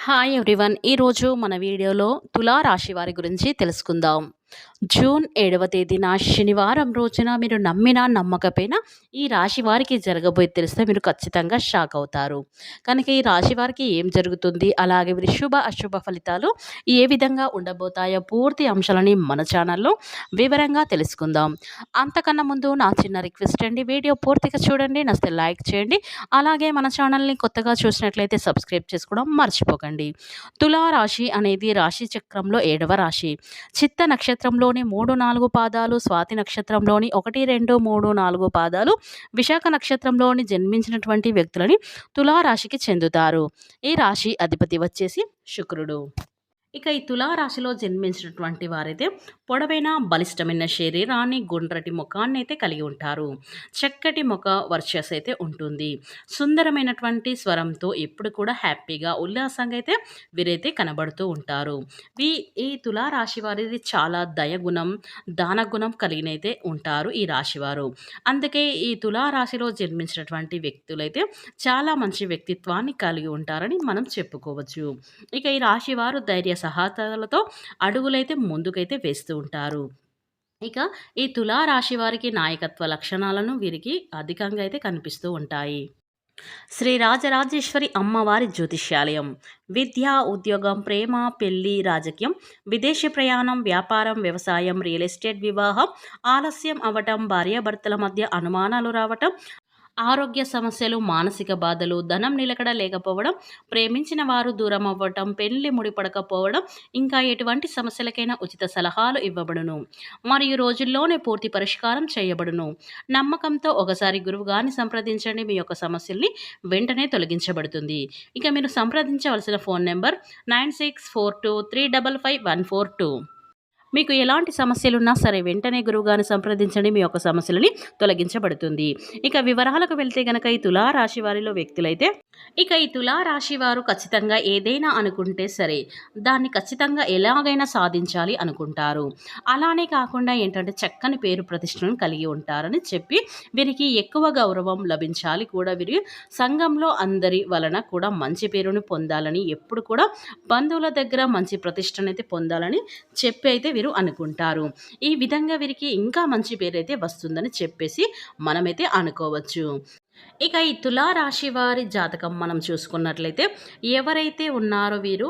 Hi everyone. ఈరోజు మన వీడియోలో తులా రాశి వారి గురించి తెలుసుకుందాం. జూన్ 7వ తేదీన శనివారం రోజున మీరు నమ్మినా నమ్మకపోయినా ఈ రాశి వారికి జరగబోయేది తెలిస్తే మీరు ఖచ్చితంగా షాక్ అవుతారు. కనుక ఈ రాశి వారికి ఏం జరుగుతుంది, అలాగే వీరి శుభ అశుభ ఫలితాలు ఏ విధంగా ఉండబోతాయో పూర్తి అంశాలని మన ఛానల్లో వివరంగా తెలుసుకుందాం. అంతకన్నా ముందు నా చిన్న రిక్వెస్ట్ అండి, వీడియో పూర్తిగా చూడండి, నచ్చితే లైక్ చేయండి. అలాగే మన ఛానల్ని కొత్తగా చూసినట్లయితే సబ్స్క్రైబ్ చేసుకోవడం మర్చిపోకండి. తులా రాశి అనేది రాశి చక్రంలో 7వ రాశి. చిత్త నక్షత్రంలోని 3, 4 పాదాలు, స్వాతి నక్షత్రంలోని 1, 2, 3, 4 పాదాలు, విశాఖ నక్షత్రంలోని జన్మించినటువంటి వ్యక్తులని తులారాశికి చెందుతారు. ఈ రాశి అధిపతి వచ్చేసి శుక్రుడు. ఇక ఈ తులారాశిలో జన్మించినటువంటి వారైతే పొడవైన బలిష్టమైన శరీరాన్ని, గుండ్రటి ముఖాన్ని అయితే కలిగి ఉంటారు. చక్కటి ముఖ వర్చస్ అయితే ఉంటుంది. సుందరమైనటువంటి స్వరంతో ఎప్పుడు కూడా హ్యాపీగా ఉల్లాసంగా అయితే వీరైతే కనబడుతూ ఉంటారు. ఈ తులారాశి వారిది చాలా దయగుణం, దానగుణం కలిగినైతే ఉంటారు ఈ రాశివారు. అందుకే ఈ తులారాశిలో జన్మించినటువంటి వ్యక్తులైతే చాలా మంచి వ్యక్తిత్వాన్ని కలిగి ఉంటారని మనం చెప్పుకోవచ్చు. ఇక ఈ రాశివారు ధైర్య సాహసాలతో అడుగులైతే ముందుకైతే వేస్తూ ఉంటారు. ఇక ఈ తులా రాశి వారికి నాయకత్వ లక్షణాలను వీరికి అధికంగా అయితే కనిపిస్తూ ఉంటాయి. శ్రీ రాజరాజేశ్వరి అమ్మవారి జ్యోతిష్యాలయం. విద్య, ఉద్యోగం, ప్రేమ, పెళ్లి, రాజకీయం, విదేశీ ప్రయాణం, వ్యాపారం, వ్యవసాయం, రియల్ ఎస్టేట్, వివాహం ఆలస్యం అవ్వటం, భార్యాభర్తల మధ్య అనుమానాలు రావటం, ఆరోగ్య సమస్యలు, మానసిక బాధలు, ధనం నిలకడ లేకపోవడం, ప్రేమించిన వారు దూరం అవ్వటం, పెళ్లి ముడిపడకపోవడం, ఇంకా ఎటువంటి సమస్యలకైనా ఉచిత సలహాలు ఇవ్వబడును మరియు రోజుల్లోనే పూర్తి పరిష్కారం చేయబడును. నమ్మకంతో ఒకసారి గురువుగారిని సంప్రదించండి, మీ యొక్క సమస్యల్ని వెంటనే తొలగించబడుతుంది. ఇక మీరు సంప్రదించవలసిన ఫోన్ నెంబర్ 9642355142. మీకు ఎలాంటి సమస్యలున్నా సరే వెంటనే గురువుగారిని సంప్రదించండి, మీ యొక్క సమస్యలని తొలగించబడుతుంది. ఇక వివరాలకు వెళ్తే గనక ఈ తులారాశి వారిలో వ్యక్తులైతే ఈ తులారాశి వారు ఖచ్చితంగా ఏదైనా అనుకుంటే సరే దాన్ని ఖచ్చితంగా ఎలాగైనా సాధించాలి అనుకుంటారు. అలానే కాకుండా ఏంటంటే చక్కని పేరు ప్రతిష్టలను కలిగి ఉంటారని చెప్పి వీరికి ఎక్కువ గౌరవం లభించాలి కూడా, వీరి సంఘంలో అందరి వలన కూడా మంచి పేరును పొందాలని, ఎప్పుడు కూడా బంధువుల దగ్గర మంచి ప్రతిష్టనైతే పొందాలని చెప్పి అయితే వీరు అనుకుంటారు. ఈ విధంగా వీరికి ఇంకా మంచి పేరైతే వస్తుందని చెప్పేసి మనమైతే అనుకోవచ్చు. ఇక ఈ తులారాశి వారి జాతకం మనం చూసుకున్నట్లయితే ఎవరైతే ఉన్నారో వీరు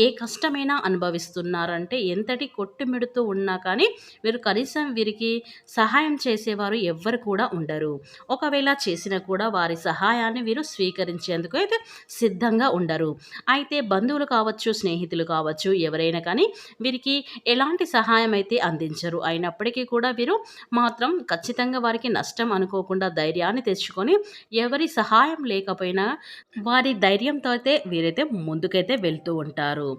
ఏ కష్టమైనా అనుభవిస్తున్నారంటే ఎంతటి కొట్టుమిడుతూ ఉన్నా కానీ వీరు కనీసం వీరికి సహాయం చేసేవారు ఎవ్వరు కూడా ఉండరు. ఒకవేళ చేసినా కూడా వారి సహాయాన్ని వీరు స్వీకరించేందుకు అయితే సిద్ధంగా ఉండరు. అయితే బంధువులు కావచ్చు, స్నేహితులు కావచ్చు, ఎవరైనా కానీ వీరికి ఎలాంటి సహాయం అయితే అందించరు. అయినప్పటికీ కూడా వీరు మాత్రం ఖచ్చితంగా వారికి నష్టం అనుకోకుండా ధైర్యాన్ని తెచ్చుకొని ఎవరి సహాయం లేకపోయినా వారి ధైర్యంతో అయితే వీరైతే ముందుకైతే వెళ్తూ ఉంటారు.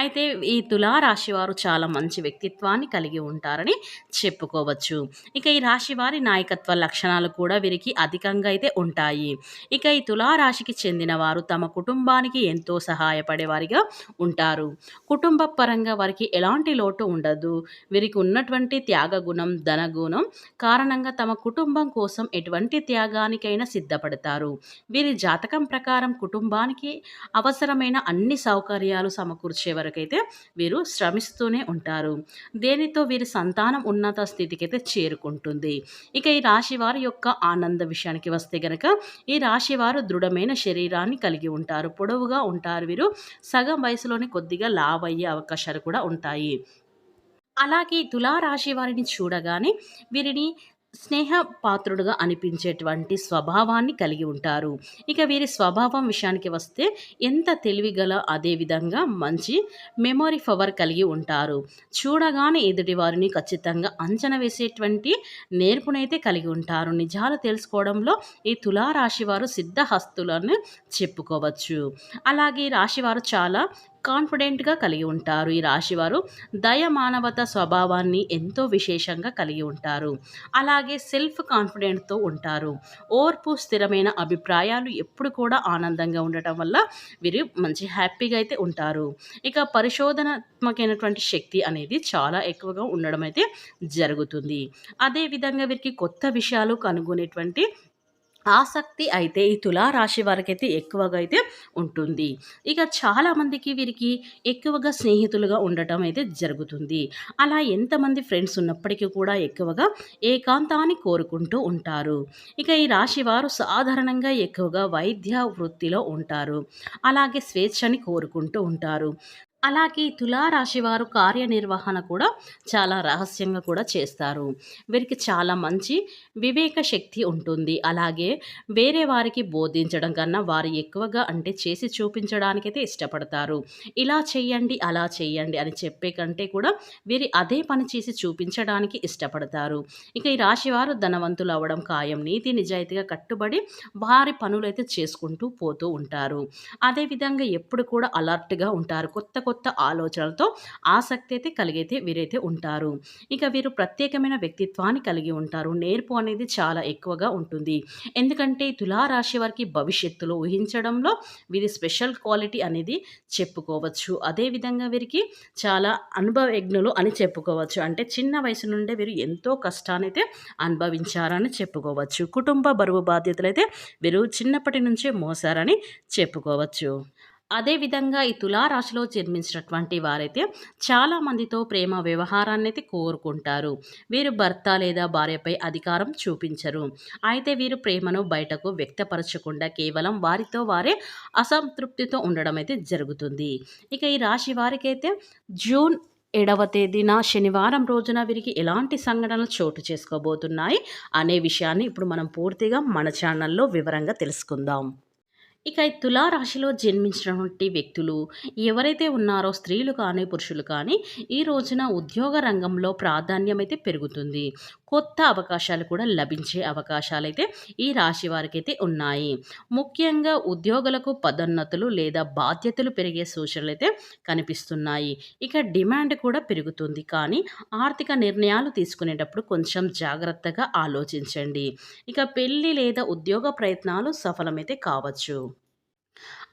అయితే ఈ తులారాశి వారు చాలా మంచి వ్యక్తిత్వాన్ని కలిగి ఉంటారని చెప్పుకోవచ్చు. ఇక ఈ రాశి వారి నాయకత్వ లక్షణాలు కూడా వీరికి అధికంగా అయితే ఉంటాయి. ఇక ఈ తులారాశికి చెందిన వారు తమ కుటుంబానికి ఎంతో సహాయపడేవారిగా ఉంటారు. కుటుంబ పరంగా వారికి ఎలాంటి లోటు ఉండదు. వీరికి ఉన్నటువంటి త్యాగగుణం, ధనగుణం కారణంగా తమ కుటుంబం కోసం ఎటువంటి త్యాగానికైనా సిద్ధపడతారు. వీరి జాతకం ప్రకారం కుటుంబానికి అవసరమైన అన్ని సౌకర్యాలు సమకూర్చే వరకైతే వీరు శ్రమిస్తూనే ఉంటారు. దేనితో వీరి సంతానం ఉన్నత స్థితికైతే చేరుకుంటుంది. ఇక ఈ రాశి వారి యొక్క ఆనంద విషయానికి వస్తే గనక ఈ రాశి వారు దృఢమైన శరీరాన్ని కలిగి ఉంటారు. పొడవుగా ఉంటారు. వీరు సగం వయసులోనే కొద్దిగా లావు అయ్యే అవకాశాలు కూడా ఉంటాయి. అలాగే తులారాశి వారిని చూడగానే వీరిని స్నేహపాత్రుడుగా అనిపించేటువంటి స్వభావాన్ని కలిగి ఉంటారు. ఇక వీరి స్వభావం విషయానికి వస్తే ఎంత తెలివిగల, అదేవిధంగా మంచి మెమొరీ పవర్ కలిగి ఉంటారు. చూడగానే ఎదుటి వారిని ఖచ్చితంగా అంచనా వేసేటువంటి నేర్పునైతే కలిగి ఉంటారు. నిజాలు తెలుసుకోవడంలో ఈ తులారాశి వారు సిద్ధహస్తులను చెప్పుకోవచ్చు. అలాగే ఈ రాశివారు చాలా కాన్ఫిడెంట్గా కలిగి ఉంటారు. ఈ రాశివారు దయ, మానవత స్వభావాన్ని ఎంతో విశేషంగా కలిగి ఉంటారు. అలాగే సెల్ఫ్ కాన్ఫిడెంట్తో ఉంటారు. ఓర్పు, స్థిరమైన అభిప్రాయాలు, ఎప్పుడు కూడా ఆనందంగా ఉండటం వల్ల వీరు మంచి హ్యాపీగా అయితే ఉంటారు. ఇక పరిశోధనాత్మకమైనటువంటి శక్తి అనేది చాలా ఎక్కువగా ఉండడం అయితే జరుగుతుంది. అదేవిధంగా వీరికి కొత్త విషయాలు కనుగొనేటువంటి ఆసక్తి అయితే ఈ తులారాశి వారికైతే ఎక్కువగా అయితే ఉంటుంది. ఇక చాలామందికి వీరికి ఎక్కువగా స్నేహితులుగా ఉండటం అయితే జరుగుతుంది. అలా ఎంతమంది ఫ్రెండ్స్ ఉన్నప్పటికీ కూడా ఎక్కువగా ఏకాంతాన్ని కోరుకుంటూ ఉంటారు. ఇక ఈ రాశి వారు సాధారణంగా ఎక్కువగా వైద్య వృత్తిలో ఉంటారు. అలాగే స్వేచ్ఛని కోరుకుంటూ ఉంటారు. అలాగే తులారాశి వారు కార్యనిర్వహణ కూడా చాలా రహస్యంగా కూడా చేస్తారు. వీరికి చాలా మంచి వివేక శక్తి ఉంటుంది. అలాగే వేరే వారికి బోధించడం కన్నా వారు ఎక్కువగా అంటే చేసి చూపించడానికైతే ఇష్టపడతారు. ఇలా చెయ్యండి, అలా చెయ్యండి అని చెప్పే కంటే కూడా వీరు అదే పని చేసి చూపించడానికి ఇష్టపడతారు. ఇక ఈ రాశివారు ధనవంతులు అవ్వడం ఖాయం. నీతి నిజాయితీగా కట్టుబడి వారి పనులైతే చేసుకుంటూ పోతూ ఉంటారు. అదేవిధంగా ఎప్పుడు కూడా అలర్ట్‌గా ఉంటారు. కొత్త కొత్త ఆలోచనలతో ఆసక్తి అయితే కలిగైతే వీరైతే ఉంటారు. ఇక వీరు ప్రత్యేకమైన వ్యక్తిత్వాన్ని కలిగి ఉంటారు. నేర్పు అనేది చాలా ఎక్కువగా ఉంటుంది. ఎందుకంటే తులారాశి వారికి భవిష్యత్తులో ఊహించడంలో వీరి స్పెషల్ క్వాలిటీ అనేది చెప్పుకోవచ్చు. అదేవిధంగా వీరికి చాలా అనుభవజ్ఞులు అని చెప్పుకోవచ్చు. అంటే చిన్న వయసు నుండే వీరు ఎంతో కష్టాన్నైతే అనుభవించారని చెప్పుకోవచ్చు. కుటుంబ బరువు బాధ్యతలైతే వీరు చిన్నప్పటి నుంచే మోసారని చెప్పుకోవచ్చు. అదేవిధంగా ఈ తులారాశిలో జన్మించినటువంటి వారైతే చాలామందితో ప్రేమ వ్యవహారాన్నైతే కోరుకుంటారు. వీరు భర్త లేదా భార్యపై అధికారం చూపించరు. అయితే వీరు ప్రేమను బయటకు వ్యక్తపరచకుండా కేవలం వారితో వారే అసంతృప్తితో ఉండడం అయితే జరుగుతుంది. ఇక ఈ రాశి వారికైతే జూన్ 7వ తేదీన శనివారం రోజున వీరికి ఎలాంటి సంఘటనలు చోటు చేసుకోబోతున్నాయి అనే విషయాన్ని ఇప్పుడు మనం పూర్తిగా మన ఛానల్లో వివరంగా తెలుసుకుందాం. ఇక ఈ తులారాశిలో జన్మించినటువంటి వ్యక్తులు ఎవరైతే ఉన్నారో స్త్రీలు కానీ పురుషులు కానీ ఈ రోజున ఉద్యోగ రంగంలో ప్రాధాన్యం అయితే పెరుగుతుంది. కొత్త అవకాశాలు కూడా లభించే అవకాశాలైతే ఈ రాశి వారికైతే ఉన్నాయి. ముఖ్యంగా ఉద్యోగులకు పదోన్నతులు లేదా బాధ్యతలు పెరిగే సూచనలు అయితే కనిపిస్తున్నాయి. ఇక డిమాండ్ కూడా పెరుగుతుంది, కానీ ఆర్థిక నిర్ణయాలు తీసుకునేటప్పుడు కొంచెం జాగ్రత్తగా ఆలోచించండి. ఇక పెళ్లి లేదా ఉద్యోగ ప్రయత్నాలు సఫలమైతే కావచ్చు.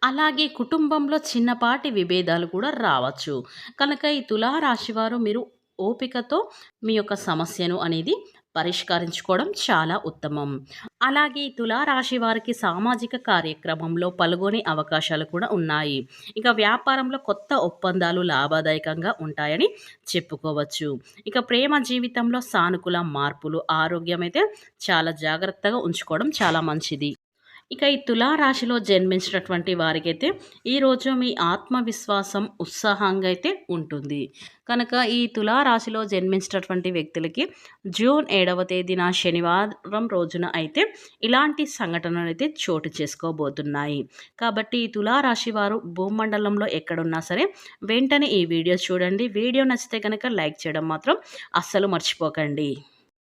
అలాగే కుటుంబంలో చిన్నపాటి విభేదాలు కూడా రావచ్చు. కనుక ఈ తులారాశి వారు మీరు ఓపికతో మీ యొక్క సమస్యను అనేది పరిష్కరించుకోవడం చాలా ఉత్తమం. అలాగే ఈ తులారాశి వారికి సామాజిక కార్యక్రమంలో పాల్గొనే అవకాశాలు కూడా ఉన్నాయి. ఇక వ్యాపారంలో కొత్త ఒప్పందాలు లాభదాయకంగా ఉంటాయని చెప్పుకోవచ్చు. ఇక ప్రేమ జీవితంలో సానుకూల మార్పులు, ఆరోగ్యం అయితే చాలా జాగ్రత్తగా ఉంచుకోవడం చాలా మంచిది. ఇక ఈ తులారాశిలో జన్మించినటువంటి వారికైతే ఈరోజు మీ ఆత్మవిశ్వాసం ఉత్సాహంగా అయితే ఉంటుంది. కనుక ఈ తులారాశిలో జన్మించినటువంటి వ్యక్తులకి జూన్ 7వ తేదీన శనివారం రోజున అయితే ఇలాంటి సంఘటనలు అయితే చోటు చేసుకోబోతున్నాయి. కాబట్టి ఈ తులారాశి వారు భూమండలంలో ఎక్కడున్నా సరే వెంటనే ఈ వీడియో చూడండి. వీడియో నచ్చితే కనుక లైక్ చేయడం మాత్రం అస్సలు మర్చిపోకండి.